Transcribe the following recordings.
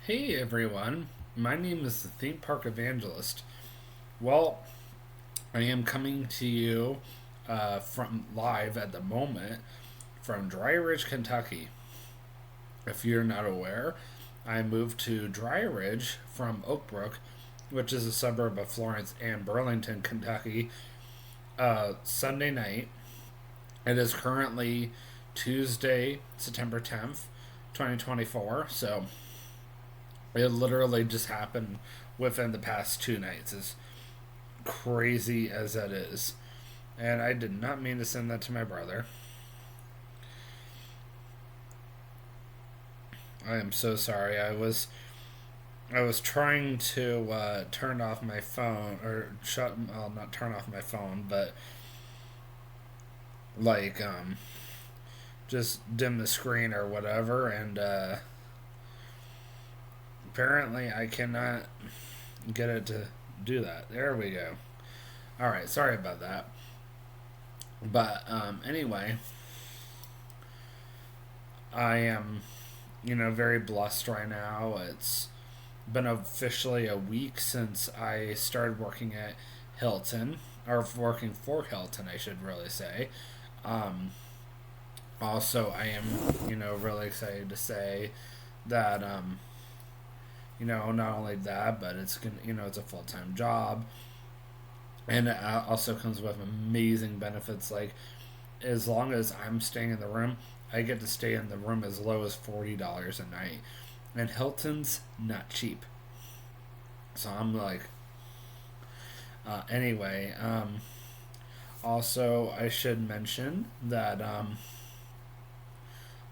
Hey everyone, my name is the Theme Park Evangelist. Well, I am coming to you from live at the moment from Dry Ridge, Kentucky. If you're not aware, I moved to Dry Ridge from Oak Brook, which is a suburb of Florence and Burlington, Kentucky, Sunday night. It is currently Tuesday, September 10th, 2024. So it literally just happened within the past 2 nights, as crazy as that is. And I did not mean to send that to my brother. I am so sorry. I was trying to turn off my phone or shut well not turn off my phone, but like just dim the screen or whatever, and apparently I cannot get it to do that. There we go. All right, sorry about that. But anyway, I am, very blessed right now. It's been officially a week since I started working at Hilton, or working for Hilton, I should really say. Um, Also, I am, really excited to say that, not only that, but it's gonna, it's a full time job, and it also comes with amazing benefits. Like, as long as I'm staying in the room, I get to stay in the room as low as $40 a night, and Hilton's not cheap. So I'm like, anyway. Also, I should mention that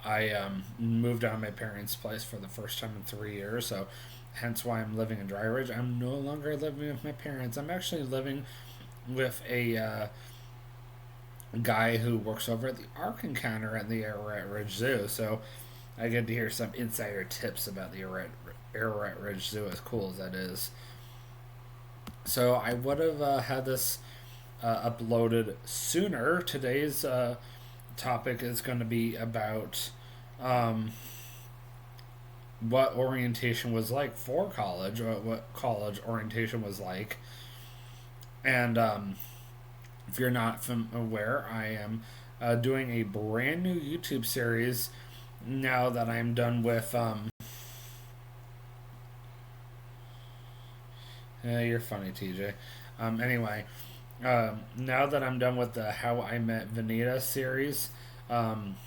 I moved out of my parents' place for the first time in 3 years, so hence why I'm living in Dry Ridge. I'm no longer living with my parents. I'm actually living with a guy who works over at the Ark Encounter at the Ararat Ridge Zoo. So I get to hear some insider tips about the Ararat Ridge Zoo, as cool as that is. So I would have had this uploaded sooner. Today's topic is going to be about um, what orientation was like for college, or what college orientation was like. And if you're not aware, I am doing a brand new YouTube series now that I'm done with. You're funny, TJ. Anyway, now that I'm done with the How I Met Vanita series, um,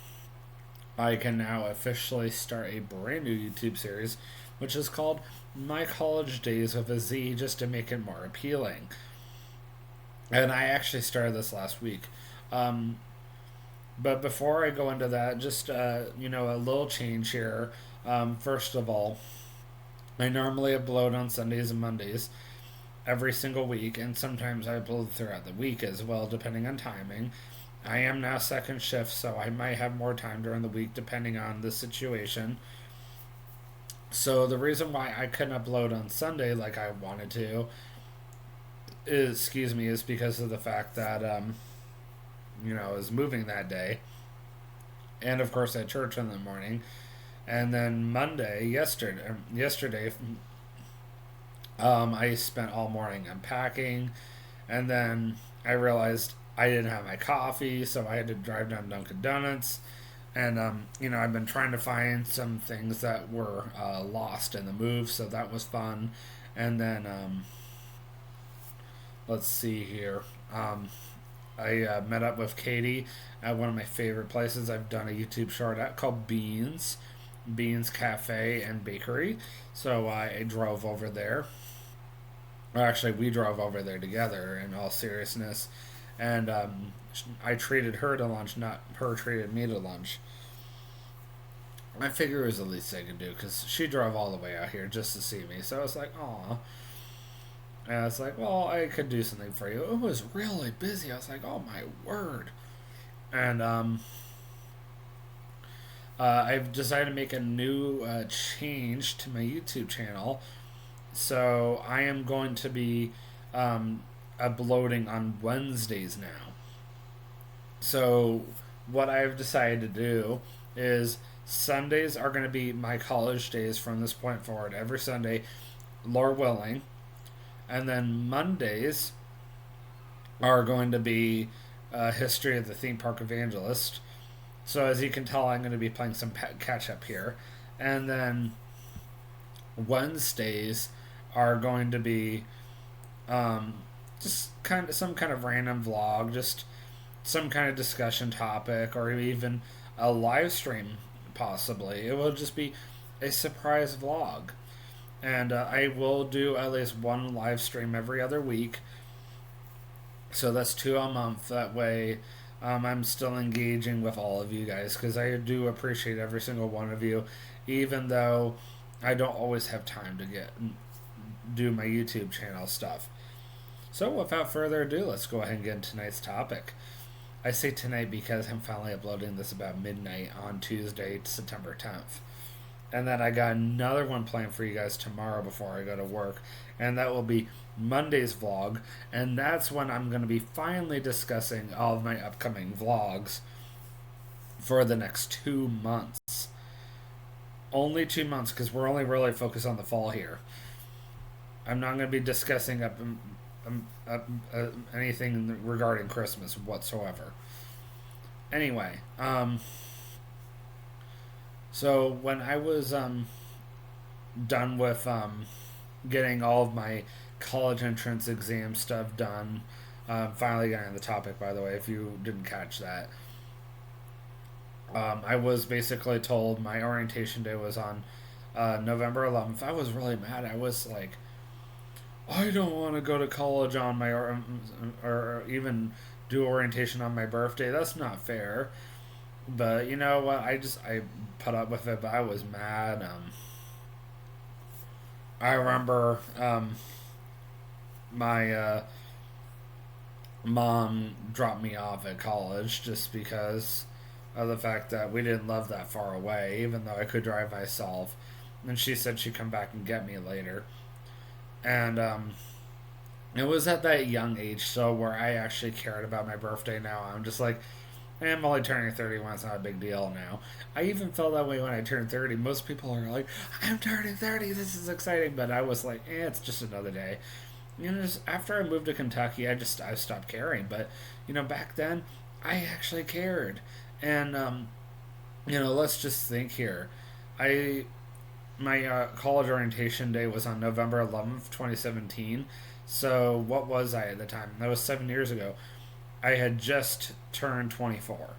I can now officially start a brand new YouTube series, which is called My College Dayz with a Z, just to make it more appealing. And I actually started this last week. Um, but before I go into that, just a little change here. First of all, I normally upload on Sundays and Mondays every single week, and sometimes I upload throughout the week as well, depending on timing. I am now second shift, so I might have more time during the week depending on the situation. So the reason why I couldn't upload on Sunday like I wanted to is because of the fact that I was moving that day, and of course at church in the morning, and then yesterday, I spent all morning unpacking, and then I realized I didn't have my coffee, so I had to drive down Dunkin' Donuts. And I've been trying to find some things that were lost in the move, so that was fun. And then let's see here. I met up with Katie at one of my favorite places I've done a YouTube short at, called Beans Cafe and Bakery. So I drove over there. Or actually, we drove over there together, in all seriousness. And I treated her to lunch, not her treated me to lunch. I figure it was the least I could do, because she drove all the way out here just to see me. So I was like, aw. And I was like, well, I could do something for you. It was really busy. I was like, oh my word. And I've decided to make a new change to my YouTube channel. So I am going to be uploading on Wednesdays now. So what I've decided to do is Sundays are going to be my college days from this point forward, every Sunday, Lord willing. And then Mondays are going to be History of the Theme Park Evangelist. So as you can tell, I'm going to be playing some catch up here. And then Wednesdays are going to be um, just kind of some kind of random vlog, just some kind of discussion topic, or even a live stream, possibly. It will just be a surprise vlog. And I will do at least one live stream every other week. So that's two a month. That way, I'm still engaging with all of you guys because I do appreciate every single one of you, even though I don't always have time to do my YouTube channel stuff. So without further ado, let's go ahead and get into tonight's topic. I say tonight because I'm finally uploading this about midnight on Tuesday, September 10th. And then I got another one planned for you guys tomorrow before I go to work. And that will be Monday's vlog. And that's when I'm going to be finally discussing all of my upcoming vlogs for the next 2 months. Only 2 months because we're only really focused on the fall here. I'm not going to be discussing anything regarding Christmas whatsoever. Anyway, so when I was done with getting all of my college entrance exam stuff done, finally getting on the topic, by the way, if you didn't catch that, I was basically told my orientation day was on November 11th. I was really mad. I was like, I don't want to go to college on my or even do orientation on my birthday. That's not fair. But you know what? I put up with it. But I was mad. I remember my mom dropped me off at college just because of the fact that we didn't live that far away, even though I could drive myself. And she said she'd come back and get me later. And it was at that young age, so where I actually cared about my birthday now. I'm just like, I'm only turning 31, it's not a big deal now. I even felt that way when I turned 30. Most people are like, I'm turning 30, this is exciting. But I was like, it's just another day. You know, just after I moved to Kentucky, I stopped caring. But, you know, back then, I actually cared. And, you know, let's just think here. My college orientation day was on November 11th, 2017. So what was I at the time? That was 7 years ago. I had just turned 24.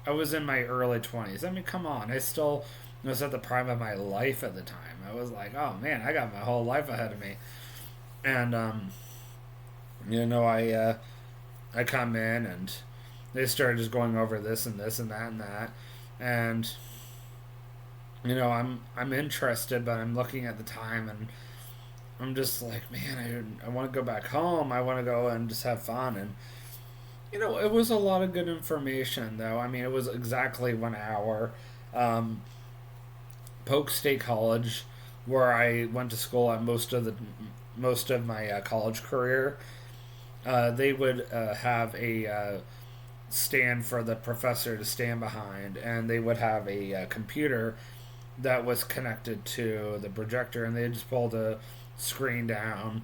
I was in my early 20s. I mean, come on. I still was at the prime of my life at the time. I was like, oh man, I got my whole life ahead of me. And, you know, I come in and they started just going over this and this and that and that. And you know, I'm interested, but I'm looking at the time and I'm just like, man, I want to go back home. I want to go and just have fun. And you know, it was a lot of good information, though. I mean, it was exactly 1 hour. Um, Polk State College, where I went to school at most of my college career, they would have a stand for the professor to stand behind, and they would have a computer that was connected to the projector, and they just pull the screen down,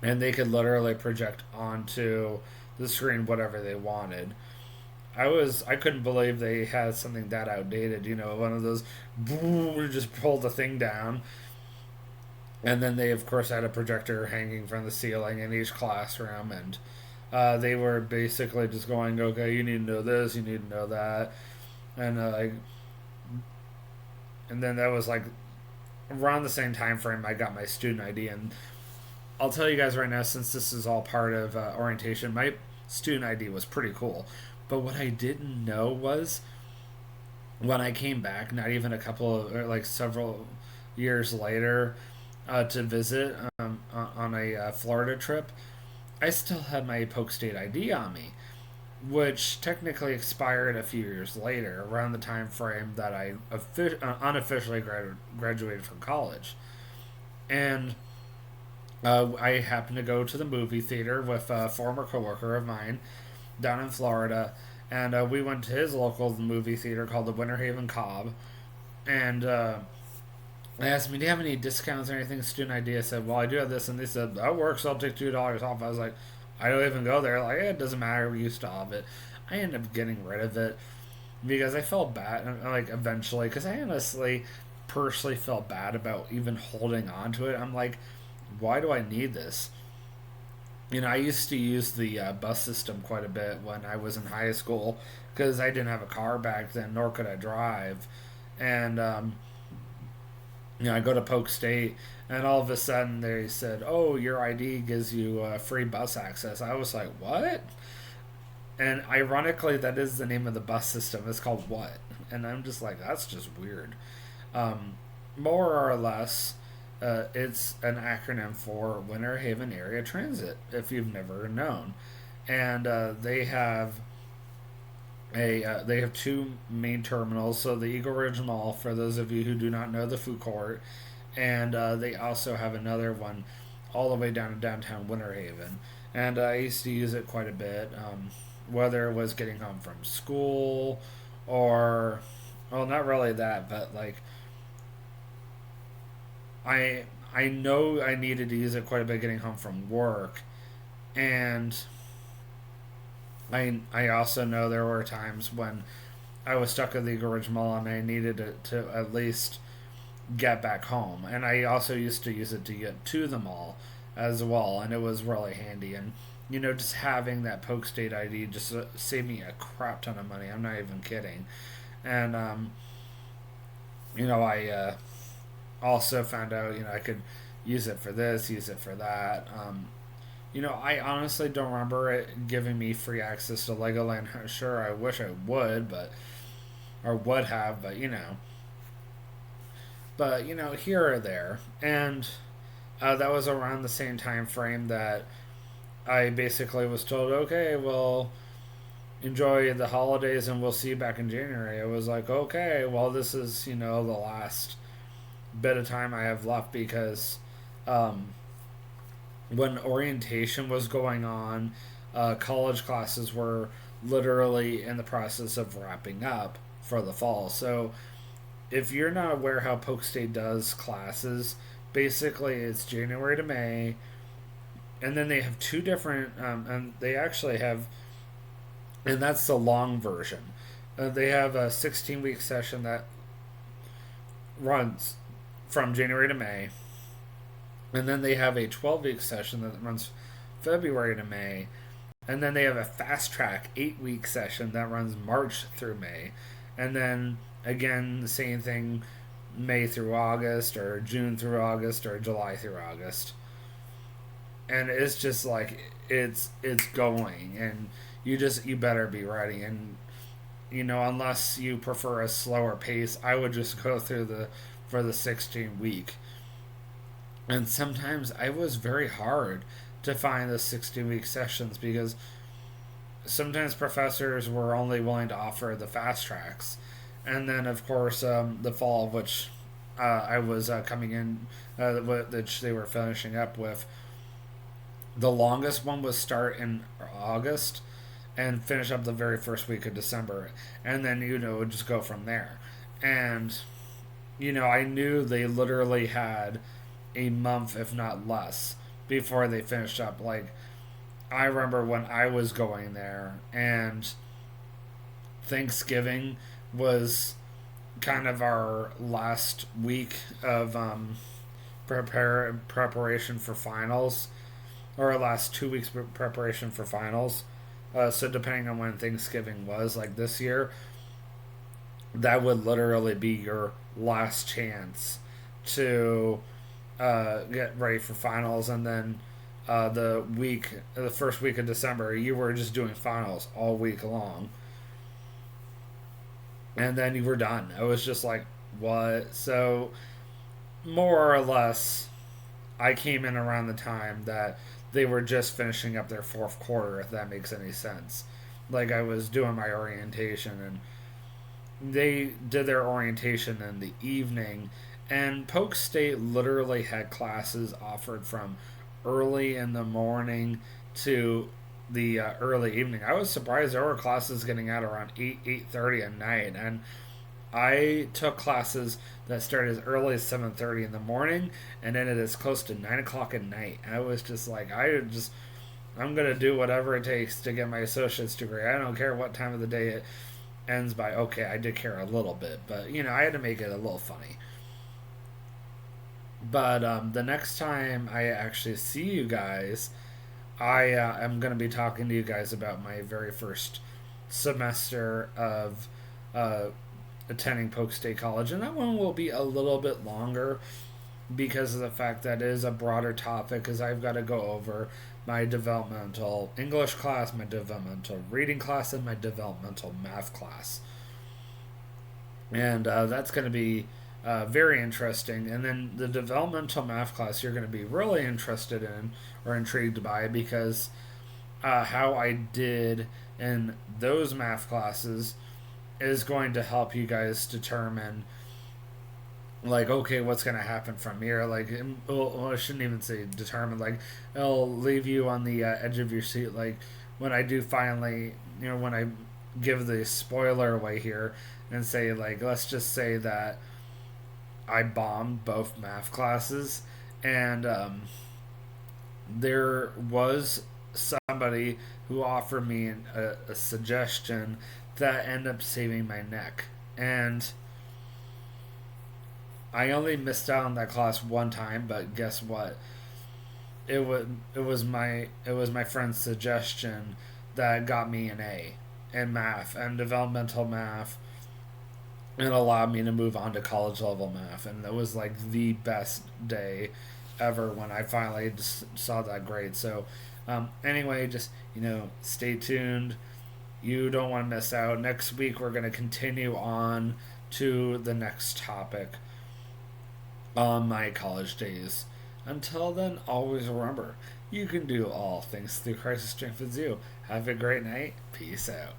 and they could literally project onto the screen whatever they wanted. I couldn't believe they had something that outdated. You know, one of those, boom, just pull the thing down, and then they of course had a projector hanging from the ceiling in each classroom, and they were basically just going, okay, you need to know this, you need to know that, and and then that was like around the same time frame I got my student ID. And I'll tell you guys right now, since this is all part of orientation, my student ID was pretty cool. But what I didn't know was when I came back, not even a couple of, or like several years later, to visit on a Florida trip, I still had my Polk State ID on me, which technically expired a few years later, around the time frame that I unofficially graduated from college. And I happened to go to the movie theater with a former coworker of mine down in Florida, and we went to his local movie theater called the Winter Haven Cobb, and they asked me, "Do you have any discounts or anything?" Student ID. I said, "Well, I do have this," and they said, "That works. I'll take $2 off." I was like, "I don't even go there." Like, it doesn't matter. We used to have it. I ended up getting rid of it because I felt bad. Like eventually, because I honestly, personally felt bad about even holding on to it. I'm like, why do I need this? I used to use the bus system quite a bit when I was in high school because I didn't have a car back then, nor could I drive. And I go to Polk State, and all of a sudden they said, "Oh, your ID gives you free bus access." I was like, "What?" And ironically, that is the name of the bus system. It's called what? And I'm just like, that's just weird. Um, More or less, it's an acronym for Winter Haven Area Transit, if you've never known. And they have two main terminals. So the Eagle Ridge Mall, for those of you who do not know the food court, and they also have another one all the way down to downtown Winter Haven. And I used to use it quite a bit, whether it was getting home from school or, well, not really that, but like I know I needed to use it quite a bit getting home from work, and I also know there were times when I was stuck at the Eagle Ridge Mall and I needed to at least get back home. And I also used to use it to get to the mall as well, and it was really handy. And just having that Polk State ID just saved me a crap ton of money. I'm not even kidding. And I also found out I could use it for this, use it for that. I honestly don't remember it giving me free access to Legoland. Sure, I wish I would, or would have, but here or there, and that was around the same time frame that I basically was told, okay, well, enjoy the holidays and we'll see you back in January. I was like, okay, well, this is the last bit of time I have left because um, when orientation was going on, college classes were literally in the process of wrapping up for the fall. So if you're not aware how Polk State does classes, basically it's January to May, and then they have two different, and they actually have, and that's the long version. They have a 16-week session that runs from January to May, and then they have a 12-week session that runs February to May, and then they have a fast track 8-week session that runs March through May, and then again the same thing May through August, or June through August, or July through August. And it's just like it's going, and you better be ready. And unless you prefer a slower pace, I would just go through the 16-week. And sometimes I was very hard to find the 16-week sessions because sometimes professors were only willing to offer the fast tracks. And then, of course, the fall, which I was coming in, which they were finishing up with, the longest one was start in August and finish up the very first week of December. And then, it would just go from there. And, I knew they literally had a month, if not less, before they finished up. Like, I remember when I was going there, and Thanksgiving was kind of our last week of preparation for finals, or our last 2 weeks preparation for finals. So depending on when Thanksgiving was, like this year, that would literally be your last chance to get ready for finals. And then the first week of December, you were just doing finals all week long, and then you were done. I was just like, what? So more or less, I came in around the time that they were just finishing up their fourth quarter, if that makes any sense. Like, I was doing my orientation, and they did their orientation in the evening, and Polk State literally had classes offered from early in the morning to the early evening. I was surprised there were classes getting out around 8:30 at night, and I took classes that started as early as 7:30 in the morning and ended as close to 9 o'clock at night. I was just like, I'm gonna do whatever it takes to get my associate's degree. I don't care what time of the day it ends by. Okay, I did care a little bit, but I had to make it a little funny. But the next time I actually see you guys, I am going to be talking to you guys about my very first semester of uh, attending Polk State College, and that one will be a little bit longer because of the fact that it is a broader topic. Because I've got to go over my developmental English class, my developmental reading class, and my developmental math class, and that's going to be very interesting. And then the developmental math class you're going to be really interested in or intrigued by because how I did in those math classes is going to help you guys determine like okay what's going to happen from here like I shouldn't even say determine like it'll leave you on the edge of your seat like when I do finally when I give the spoiler away here and say like let's just say that I bombed both math classes and there was somebody who offered me a suggestion that ended up saving my neck and I only missed out on that class one time, but guess what? It was my friend's suggestion that got me an A in math and developmental math and allowed me to move on to college level math and it was like the best day ever when I finally just saw that grade. So anyway, just stay tuned. You don't want to miss out. Next week we're going to continue on to the next topic on my college days. Until then, always remember, you can do all things through Christ who strengthens you. Have a great night. Peace out.